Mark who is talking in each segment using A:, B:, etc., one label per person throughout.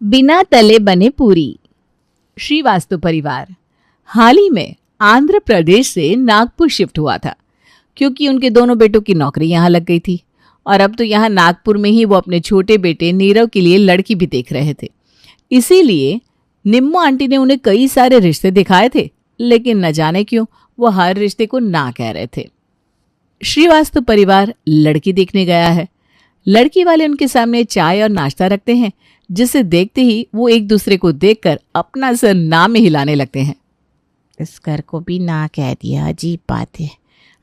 A: बिना तले बने पूरी। श्रीवास्तव परिवार हाल ही में आंध्र प्रदेश से नागपुर शिफ्ट हुआ था, क्योंकि उनके दोनों बेटों की नौकरी यहाँ लग गई थी और अब तो यहाँ नागपुर में ही वो अपने छोटे बेटे नीरव के लिए लड़की भी देख रहे थे। इसीलिए निम्मो आंटी ने उन्हें कई सारे रिश्ते दिखाए थे, लेकिन न जाने क्यों वो हर रिश्ते को ना कह रहे थे। श्रीवास्तव परिवार लड़की देखने गया है। लड़की वाले उनके सामने चाय और नाश्ता रखते हैं, जिसे देखते ही वो एक दूसरे को देखकर अपना सर ना में हिलाने लगते हैं।
B: इस घर को भी ना कह दिया, अजीब बात है।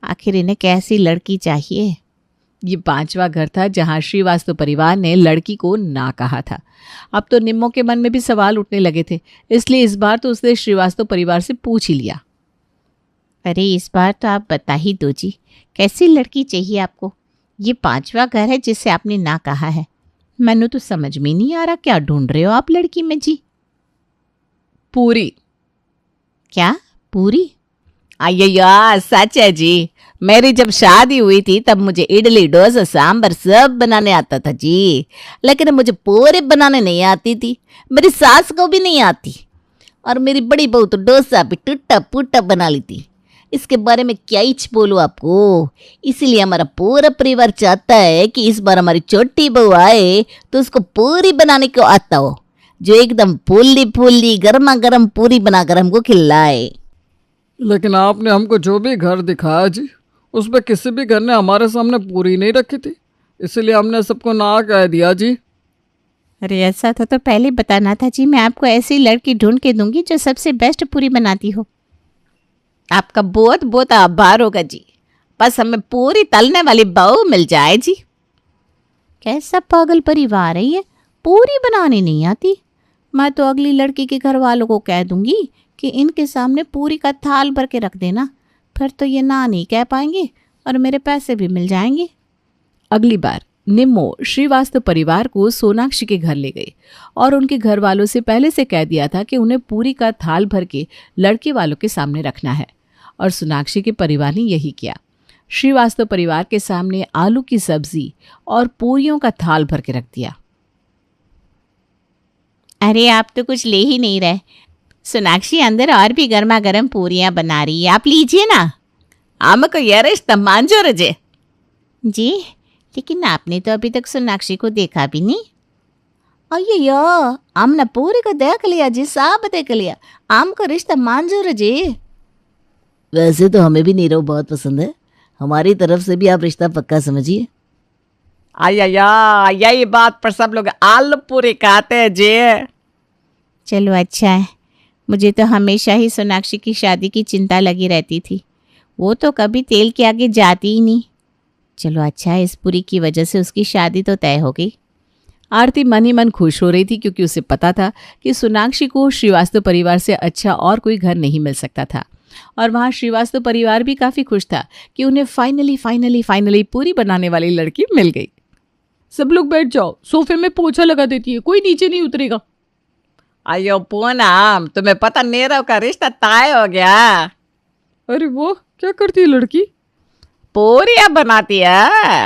B: आखिर इन्हें कैसी लड़की चाहिए?
A: ये 5वां घर था जहां श्रीवास्तव परिवार ने लड़की को ना कहा था। अब तो निम्मो के मन में भी सवाल उठने लगे थे, इसलिए इस बार तो उसने श्रीवास्तव परिवार से पूछ ही लिया।
B: अरे इस बार तो आप बता ही दो जी, कैसी लड़की चाहिए आपको? ये 5वां घर है जिससे आपने ना कहा है। मैंने तो समझ में नहीं आ रहा, क्या ढूंढ रहे हो आप लड़की में जी?
A: पूरी।
B: क्या पूरी?
C: अय्या सच है जी। मेरी जब शादी हुई थी तब मुझे इडली डोसा सांभर सब बनाने आता था जी, लेकिन मुझे पूरी बनाने नहीं आती थी। मेरी सास को भी नहीं आती, और मेरी बड़ी बहू तो डोसा भी टूटा फूटा बना लेती। इसके बारे में क्या ही बोलूं आपको। इसीलिए हमारा पूरा परिवार चाहता है कि इस बार हमारी छोटी बहू आए तो उसको पूरी बनाने को आता हो, जो एकदम फूली फूली गर्मा गर्म पूरी बनाकर हमको खिलाए।
D: लेकिन आपने हमको जो भी घर दिखाया जी, उसमें किसी भी घर ने हमारे सामने पूरी नहीं रखी थी, इसलिए हमने सबको ना कह दिया जी।
B: अरे ऐसा था तो पहले बताना था जी, मैं आपको ऐसी लड़की ढूंढ के दूंगी जो सबसे बेस्ट पूरी बनाती हो।
C: आपका बहुत बहुत आभार होगा जी, बस हमें पूरी तलने वाली बहू मिल जाए जी।
B: कैसा पागल परिवार है ये, पूरी बनानी नहीं आती? मैं तो अगली लड़की के घर वालों को कह दूंगी कि इनके सामने पूरी का थाल भर के रख देना, फिर तो ये ना नहीं कह पाएंगे और मेरे पैसे भी मिल जाएंगे।
A: अगली बार निम्मो श्रीवास्तव परिवार को सोनाक्षी के घर ले गई और उनके घर वालों से पहले से कह दिया था कि उन्हें पूरी का थाल भर के लड़के वालों के सामने रखना है, और सोनाक्षी के परिवार ने यही किया। श्रीवास्तव परिवार के सामने आलू की सब्जी और पूरियों का थाल भर के रख दिया।
B: अरे आप तो कुछ ले ही नहीं रहे। सोनाक्षी अंदर और भी गर्मा गर्म पूरियां बना रही है, आप लीजिए ना।
C: हमको ये रिश्ता मंजूर जे
B: जी, लेकिन आपने तो अभी तक सोनाक्षी को देखा भी नहीं।
C: अయ్యయ్యో हमने पूरी को देख लिया जी, सब देख लिया, हमको रिश्ता मंजूर जी। वैसे तो हमें भी नीरव बहुत पसंद है, हमारी तरफ से भी आप रिश्ता पक्का समझिए।
E: अय्या यही बात पर सब लोग आलू पूरी खाते हैं जी।
B: चलो अच्छा है, मुझे तो हमेशा ही सोनाक्षी की शादी की चिंता लगी रहती थी। वो तो कभी तेल के आगे जाती ही नहीं। चलो अच्छा है, इस पूरी की वजह से उसकी शादी तो तय हो गई।
A: आरती मन ही मन खुश हो रही थी, क्योंकि उसे पता था कि सोनाक्षी को श्रीवास्तव परिवार से अच्छा और कोई घर नहीं मिल सकता था। और वहाँ श्रीवास्तव परिवार भी काफ़ी खुश था कि उन्हें फाइनली पूरी बनाने वाली लड़की मिल गई।
D: सब लोग बैठ जाओ, सोफे में पोछा लगा देती है, कोई नीचे नहीं उतरेगा।
E: अयो पूनम, तुम्हें पता नीरव का रिश्ता तय हो गया।
D: अरे वो क्या करती है लड़की?
E: पूरियां बनाती है।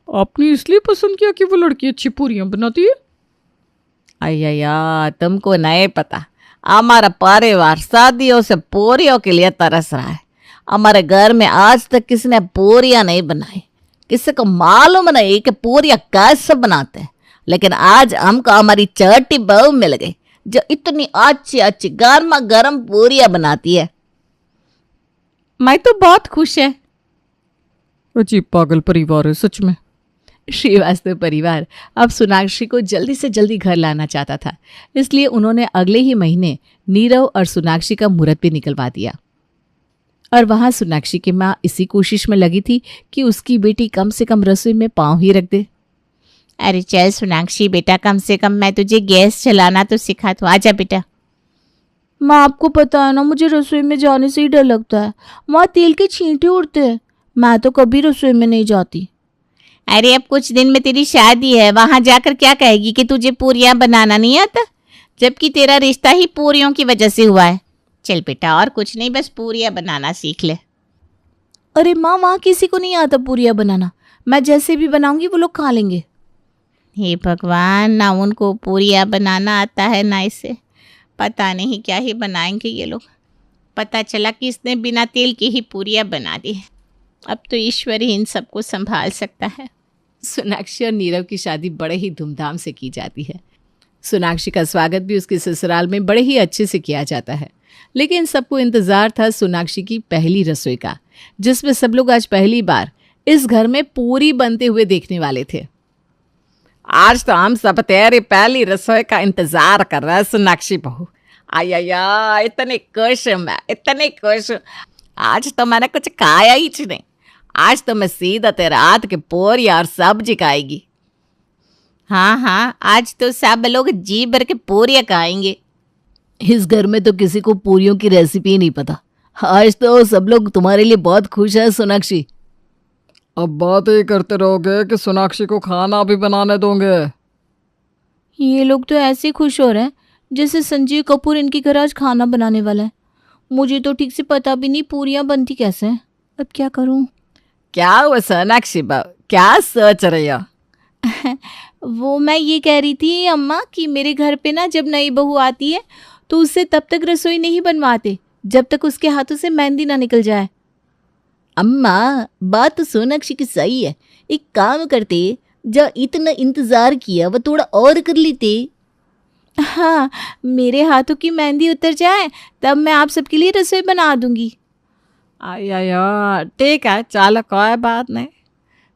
D: आपने इसलिए पसंद किया कि वो लड़की अच्छी पूरियां बनाती है?
E: अय्या तुमको नहीं पता, हमारा परिवार शादियों से पूरियों के लिए तरस रहा है। हमारे घर में आज तक किसी ने पूरियां नहीं बनाई, किसी को मालूम नहीं कि पूरियां कैसे बनाते हैं। लेकिन आज हमको हमारी छोटी बहू मिल गई जो इतनी अच्छी गर्मा गर्म पूरियां बनाती है।
A: मैं तो बहुत खुश है।
D: अजीब पागल परिवार है सच में।
A: श्रीवास्तव परिवार अब सोनाक्षी को जल्दी से जल्दी घर लाना चाहता था, इसलिए उन्होंने अगले ही महीने नीरव और सोनाक्षी का मुहूर्त भी निकलवा दिया। और वहां सोनाक्षी की माँ इसी कोशिश में लगी थी कि उसकी बेटी कम से कम रसोई में पाँव ही रख दे।
B: अरे चल सोनाक्षी बेटा, कम से कम मैं तुझे गैस चलाना तो सिखा दूँ, आजा बेटा।
C: माँ आपको पता है ना, मुझे रसोई में जाने से ही डर लगता है, वहाँ तेल के छींटे उड़ते हैं, मैं तो कभी रसोई में नहीं जाती।
B: अरे अब कुछ दिन में तेरी शादी है, वहां जाकर क्या कहेगी कि तुझे पूरियां बनाना नहीं आता, जबकि तेरा रिश्ता ही पूरियों की वजह से हुआ है। चल बेटा, और कुछ नहीं, बस पूरियां बनाना सीख ले।
C: अरे माँ, वहाँ किसी को नहीं आता पूरियां बनाना, मैं जैसे भी बनाऊंगी वो लोग खा लेंगे।
B: हे भगवान, ना उनको पूरियाँ बनाना आता है ना इसे। पता नहीं क्या ही बनाएंगे ये लोग। पता चला कि इसने बिना तेल की ही पूरियाँ बना दी। अब तो ईश्वर ही इन सबको संभाल सकता है।
A: सोनाक्षी और नीरव की शादी बड़े ही धूमधाम से की जाती है। सोनाक्षी का स्वागत भी उसके ससुराल में बड़े ही अच्छे से किया जाता है। लेकिन सबको इंतजार था सोनाक्षी की पहली रसोई का, जिसमें सब लोग आज पहली बार इस घर में पूरी बनते हुए देखने वाले थे।
E: आज तो हम सब तेरी पहली रसोई का इंतजार कर रहे हैं सोनाक्षी बहू। आया इतनी खुश हूँ मैं, इतनी खुश हूँ। आज तो मैंने कुछ खाया ही नहीं। आज तो मैं सीधा तेरे हाथ के पूरी और सब्जी खाएगी।
B: हाँ हाँ, आज तो सब लोग जी भर के पूरियाँ खाएंगे।
C: इस घर में तो किसी को पूरियों की रेसिपी नहीं पता। आज तो सब लोग तुम्हारे लिए बहुत खुश है सोनाक्षी।
D: अब बात ही करते रहोगे कि सोनाक्षी को खाना भी बनाने दोगे?
B: ये लोग तो ऐसे खुश हो रहे हैं जैसे संजीव कपूर इनके घर आज खाना बनाने वाला है। मुझे तो ठीक से पता भी नहीं पूरियाँ बनती कैसे हैं। अब क्या करूँ?
E: क्या हुआ सोनाक्षी बहू, क्या सोच रही हो?
B: वो मैं ये कह रही थी अम्मा कि मेरे घर पे ना जब नई बहू आती है तो उससे तब तक रसोई नहीं बनवाते जब तक उसके हाथों से मेहंदी ना निकल जाए।
C: अम्मा, बात तो सोनाक्षी की सही है। एक काम करते, जो इतना इंतजार किया वो थोड़ा और कर लेते।
B: हाँ, मेरे हाथों की मेहंदी उतर जाए तब मैं आप सबके लिए रसोई बना दूंगी।
E: आया ठीक है, चलो कोई बात नहीं।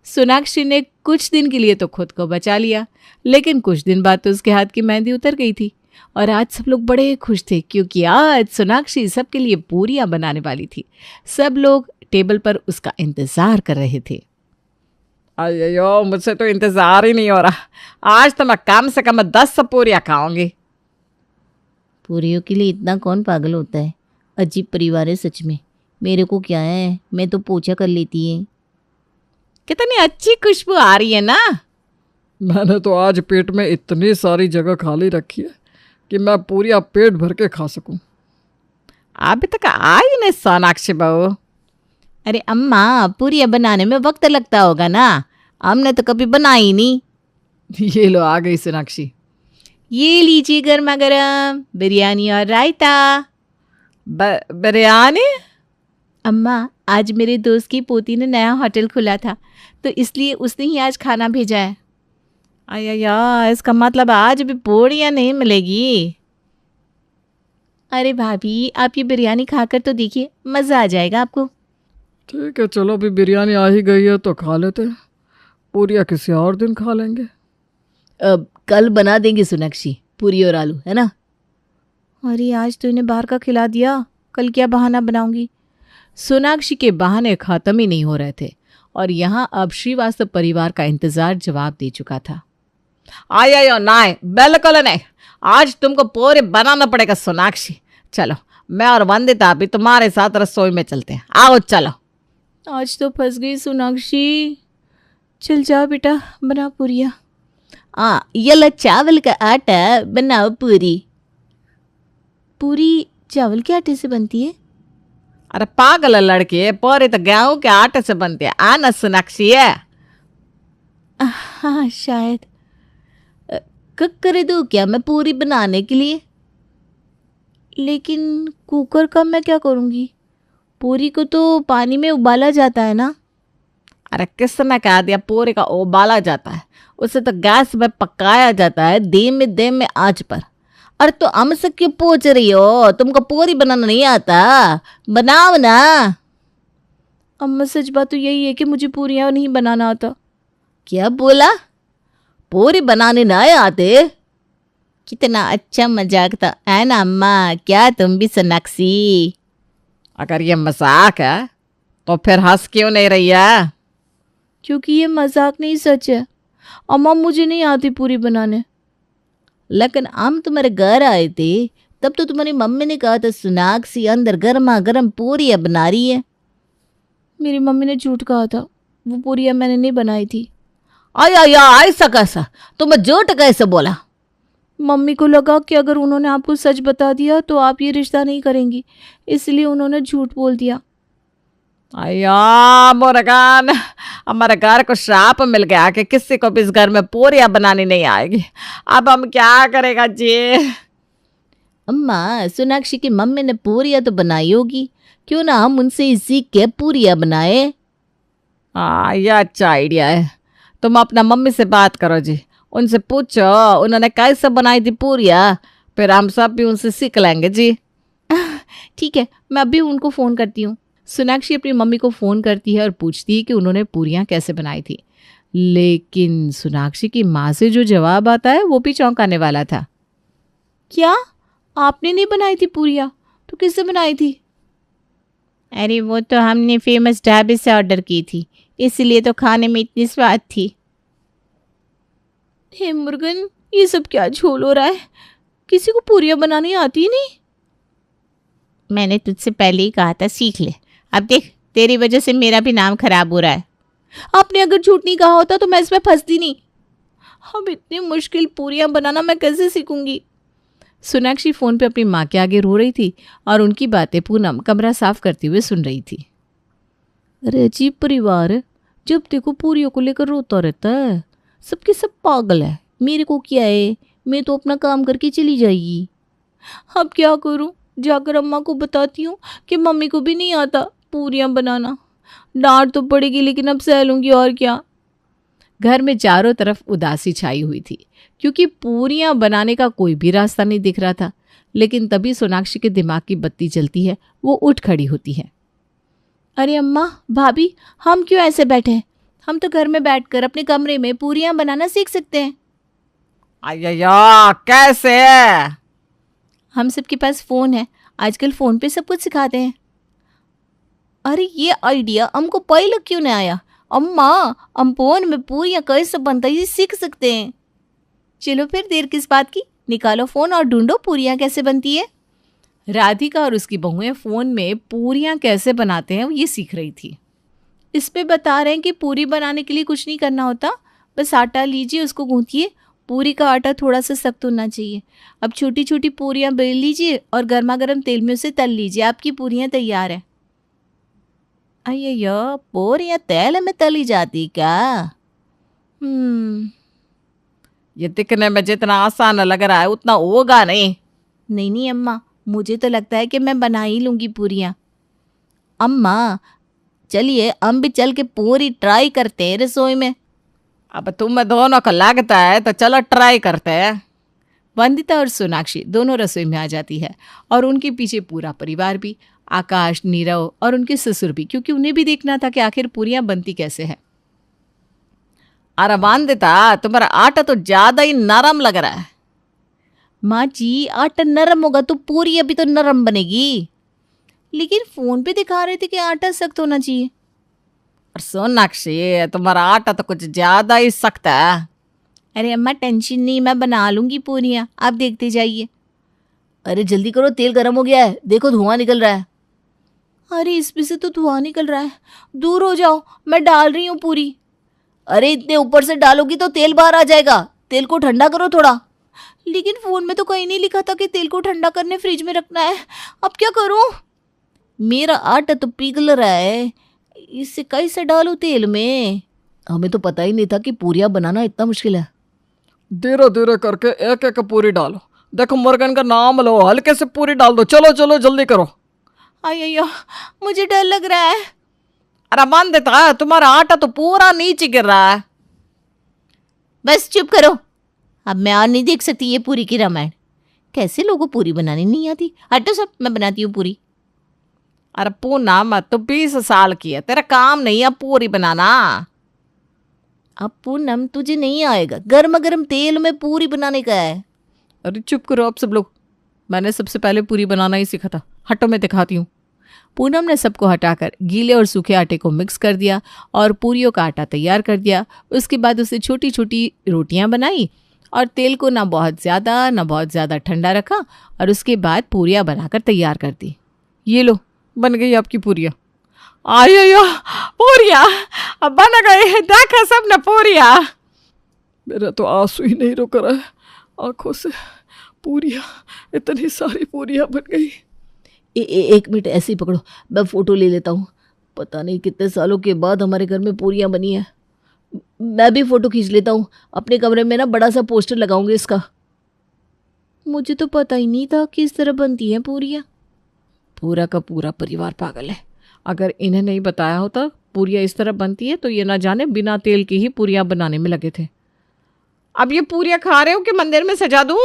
A: सोनाक्षी ने कुछ दिन के लिए तो खुद को बचा लिया, लेकिन कुछ दिन बाद तो उसके हाथ की मेहंदी उतर गई थी। और आज सब लोग बड़े खुश थे क्योंकि आज सोनाक्षी सबके लिए पूरियां बनाने वाली थी। सब लोग टेबल पर उसका इंतजार कर रहे थे।
E: अयो, मुझसे तो इंतजार ही नहीं हो रहा। आज तो मैं कम से कम 10 पूरियाँ खाऊंगी।
C: पूरियों के लिए इतना कौन पागल होता है? अजीब परिवार है सच में। मेरे को क्या है, मैं तो पोछा कर लेती है।
E: कितनी अच्छी खुशबू आ रही है ना।
D: मैंने तो आज पेट में इतनी सारी जगह खाली रखी है कि मैं पूरियाँ पेट भर के खा सकूं।
E: अभी तक आई नहीं सोनाक्षी बहू।
C: अरे अम्मा, पूरियाँ बनाने में वक्त लगता होगा ना, हमने तो कभी बनाई नहीं।
A: ये लो आ गई सोनाक्षी।
B: ये लीजिए गर्मा गर्म बिरयानी और रायता।
E: बिरयानी?
B: अम्मा, आज मेरे दोस्त की पोती ने नया होटल खुला था तो इसलिए उसने ही आज खाना भेजा है।
E: आया, इसका मतलब आज भी पूरियाँ नहीं मिलेगी।
B: अरे भाभी, आप ये बिरयानी खाकर तो देखिए, मज़ा आ जाएगा आपको।
D: ठीक है, चलो अभी बिरयानी आ ही गई है तो खा लेते हैं। पूरियाँ किसी और दिन खा लेंगे।
C: अब कल बना देंगे सोनाक्षी, पूरी और आलू, है ना?
B: अरे आज तो इन्हें बाहर का खिला दिया, कल क्या बहाना बनाऊंगी।
A: सोनाक्षी के बहाने खत्म ही नहीं हो रहे थे और यहाँ अब श्रीवास्तव परिवार का इंतजार जवाब दे चुका था।
E: आया नहीं, बिल्कुल नहीं। आज तुमको पूरी बनाना पड़ेगा सोनाक्षी। चलो, मैं और वंदिता भी तुम्हारे साथ रसोई में चलते हैं। आओ चलो।
B: आज तो फंस गई सोनाक्षी। चल जाओ बेटा, बना पूरियाँ।
C: ये लो चावल का आटा, बनाओ पूरी।
B: पूरी चावल के आटे से बनती है?
E: अरे पागल है लड़की, पूरी तो गेहूं के आटे से बनती है। आना सोनाक्षी है।
B: हाँ शायद।
C: कक कर दो क्या मैं पूरी बनाने के लिए?
B: लेकिन कुकर का मैं क्या करूँगी? पूरी को तो पानी में उबाला जाता है ना।
E: अरे किसने कह दिया पूरी का उबाला जाता है? उसे तो गैस में पकाया जाता है, धीमे आंच पर।
C: अरे तो हमसे क्यों पूछ रही हो? तुमको पूरी बनाना नहीं आता? बनाओ ना।
B: अम्मा, सच बात तो यही है कि मुझे पूरियाँ नहीं बनाना आता।
C: क्या बोला? पूरी बनाने नहीं आते?
B: कितना अच्छा मजाक था, है ना अम्मा? क्या तुम भी सोनाक्षी?
E: अगर ये मजाक है तो फिर हंस क्यों नहीं रही है?
B: क्योंकि ये मजाक नहीं, सच है। अम्मा, मुझे नहीं आती पूरी बनाने।
C: लेकिन हम तुम्हारे घर आए थे तब तो तुम्हारी मम्मी ने कहा था सोनाक्षी अंदर गर्मा गर्म पूरियाँ बना रही है।
B: मेरी मम्मी ने झूठ कहा था, वो पूरियाँ मैंने नहीं बनाई थी।
C: आया ऐसा कैसा? तुम झूठ कैसे बोला?
B: मम्मी को लगा कि अगर उन्होंने आपको सच बता दिया तो आप ये रिश्ता नहीं करेंगी, इसलिए उन्होंने झूठ बोल दिया।
E: अया मुर्गन, हमारे घर को श्राप मिल गया कि किसी को भी इस घर में पूरियां बनानी नहीं आएगी। अब हम क्या करेगा जी?
C: अम्मा, सोनाक्षी की मम्मी ने पूरियां तो बनाई होगी, क्यों ना हम उनसे ही सीख के पूरियां बनाए।
E: हाँ, ये अच्छा आइडिया है। तुम अपना मम्मी से बात करो जी, उनसे पूछो उन्होंने कैसे बनाई थी पूरियां, फिर हम सब भी उनसे सीख लेंगे जी।
A: ठीक है, मैं अभी उनको फ़ोन करती हूँ। सोनाक्षी अपनी मम्मी को फ़ोन करती है और पूछती है कि उन्होंने पूरियाँ कैसे बनाई थी। लेकिन सोनाक्षी की माँ से जो जवाब आता है वो भी चौंकाने वाला था। क्या आपने नहीं बनाई थी पूरियाँ? तो किससे बनाई थी?
B: अरे वो तो हमने फेमस ढाबे से ऑर्डर की थी, इसलिए तो खाने में इतनी स्वाद थी।
A: हे मुर्गन, ये सब क्या झोल हो रहा है? किसी को पूरियाँ बनानी आती ही नहीं।
B: मैंने तुझसे पहले ही कहा था सीख ले। अब देख, तेरी वजह से मेरा भी नाम खराब हो रहा है।
A: आपने अगर झूठ नहीं कहा होता तो मैं इसमें फंसती नहीं। अब इतनी मुश्किल पूरियाँ बनाना मैं कैसे सीखूंगी? सोनाक्षी फ़ोन पे अपनी माँ के आगे रो रही थी और उनकी बातें पूनम कमरा साफ करते हुए सुन रही थी। अरे अजीब परिवार है, जब देखो पूरियों को लेकर रोता रहता है। सबके सब पागल है, मेरे को क्या है, मैं तो अपना काम करके चली जाएगी। अब क्या करूं? जाकर अम्मा को बताती हूँ कि मम्मी को भी नहीं आता पूरियाँ बनाना। डांट तो पड़ेगी लेकिन अब सह लूँगी, और क्या। घर में चारों तरफ उदासी छाई हुई थी क्योंकि पूरियाँ बनाने का कोई भी रास्ता नहीं दिख रहा था। लेकिन तभी सोनाक्षी के दिमाग की बत्ती जलती है, वो उठ खड़ी होती है। अरे अम्मा, भाभी, हम क्यों ऐसे बैठे हैं? हम तो घर में बैठकर अपने कमरे में पूरियाँ बनाना सीख सकते हैं।
E: अय्या, कैसे?
A: हम सबके पास फ़ोन है, आजकल फ़ोन पे सब कुछ सिखाते हैं। अरे ये आइडिया हमको पहले क्यों नहीं आया? अम्मा, हम फ़ोन में पूरियाँ कैसे बनता है ये सीख सकते हैं। चलो फिर देर किस बात की, निकालो फ़ोन और ढूंढो पूरियाँ कैसे बनती है। राधिका और उसकी बहुएं फ़ोन में पूरियाँ कैसे बनाते हैं ये सीख रही थी। इस पे बता रहे हैं कि पूरी बनाने के लिए कुछ नहीं करना होता, बस आटा लीजिए, उसको गूंथिए। पूरी का आटा थोड़ा सा सख्त होना चाहिए। अब छोटी छोटी पूरियाँ बेल लीजिए और गर्मा गर्म तेल में उसे तल लीजिए, आपकी पूरियाँ तैयार है।
C: अय्या, पूरियां तेल में तली जाती क्या?
E: ये दिखने में जितना आसान लग रहा है उतना होगा नहीं।
A: नहीं अम्मा, मुझे तो लगता है कि मैं बना ही लूँगी पूरियाँ।
C: अम्मा, चलिए हम भी चल के पूरी ट्राई करते हैं रसोई में।
E: अब तुम्हें दोनों को लगता है तो चलो ट्राई करते हैं।
A: वंदिता और सोनाक्षी दोनों रसोई में आ जाती है और उनके पीछे पूरा परिवार भी, आकाश, नीरव और उनके ससुर भी, क्योंकि उन्हें भी देखना था कि आखिर पूरियां बनती कैसे है।
E: अरे वंदिता, तुम्हारा आटा तो ज्यादा ही नरम लग रहा है।
C: माँ जी, आटा नरम होगा तो पूरी अभी तो नरम बनेगी।
A: लेकिन फोन पे दिखा रहे थे कि आटा सख्त होना चाहिए।
E: और सोनाक्षी, तुम्हारा आटा तो कुछ ज्यादा ही सख्त है।
A: अरे अम्मा टेंशन नहीं, मैं बना लूंगी पूरियां, आप देखते जाइए।
C: अरे जल्दी करो, तेल गर्म हो गया है, देखो धुआं निकल रहा है।
A: अरे इसमें से तो धुआं निकल रहा है, दूर हो जाओ, मैं डाल रही हूँ पूरी।
C: अरे इतने ऊपर से डालोगी तो तेल बाहर आ जाएगा, तेल को ठंडा करो थोड़ा।
A: लेकिन फोन में तो कहीं नहीं लिखा था कि तेल को ठंडा करने फ्रिज में रखना है, अब क्या करूं?
C: मेरा आटा तो पिघल रहा है, इसे कैसे डालूं तेल में? हमें तो पता ही नहीं था कि पूरियां बनाना इतना मुश्किल है।
D: धीरे धीरे करके एक एक पूरी डालो। देखो मुर्गन का नाम लो, हल्के से पूरी डाल दो। चलो चलो जल्दी करो।
A: अय्यो, मुझे डर लग रहा है।
E: अरे वंदिता, तुम्हारा आटा तो पूरा नीचे गिर रहा है।
C: बस चुप करो, अब मैं और नहीं देख सकती ये पूरी की रामायण। कैसे लोगों को पूरी बनानी नहीं आती? हटो सब, मैं बनाती हूँ पूरी।
E: अरे पूनम, तो 20 साल की है, तेरा काम नहीं है पूरी बनाना।
C: अब पूनम तुझे नहीं आएगा, गर्मा गर्म तेल में पूरी बनाने का है।
A: अरे चुप करो आप सब लोग, मैंने सबसे पहले पूरी बनाना ही सीखा था। हटो मैं दिखाती हूँ। पूनम ने सबको हटाकर गीले और सूखे आटे को मिक्स कर दिया और पूरियों का आटा तैयार कर दिया। उसके बाद उसे छोटी छोटी रोटियां बनाई और तेल को ना बहुत ज़्यादा ठंडा रखा और उसके बाद पूरियां बनाकर तैयार कर दी। ये लो, बन गई आपकी पूरियां।
E: आयो पूरिया अब बन गई, देखा सबने पूरिया।
D: मेरा तो आंसू ही नहीं रुक रहा है आंखों से। पूरियां, इतनी सारी पूरियां बन गई।
C: एक मिनट ऐसे ही पकड़ो, मैं फोटो ले लेता हूँ।
E: पता नहीं कितने सालों के बाद हमारे घर में पूरियां बनी है। मैं भी फोटो खींच लेता हूँ, अपने कमरे में ना बड़ा सा पोस्टर लगाऊंगी इसका।
B: मुझे तो पता ही नहीं था किस तरह बनती हैं पूरियाँ।
A: पूरा का पूरा परिवार पागल है। अगर इन्हें नहीं बताया होता पूरियाँ इस तरह बनती है तो ये ना जाने बिना तेल की ही पूरियाँ बनाने में लगे थे। अब ये पूरियाँ खा रहे हो कि मंदिर में सजा दूं?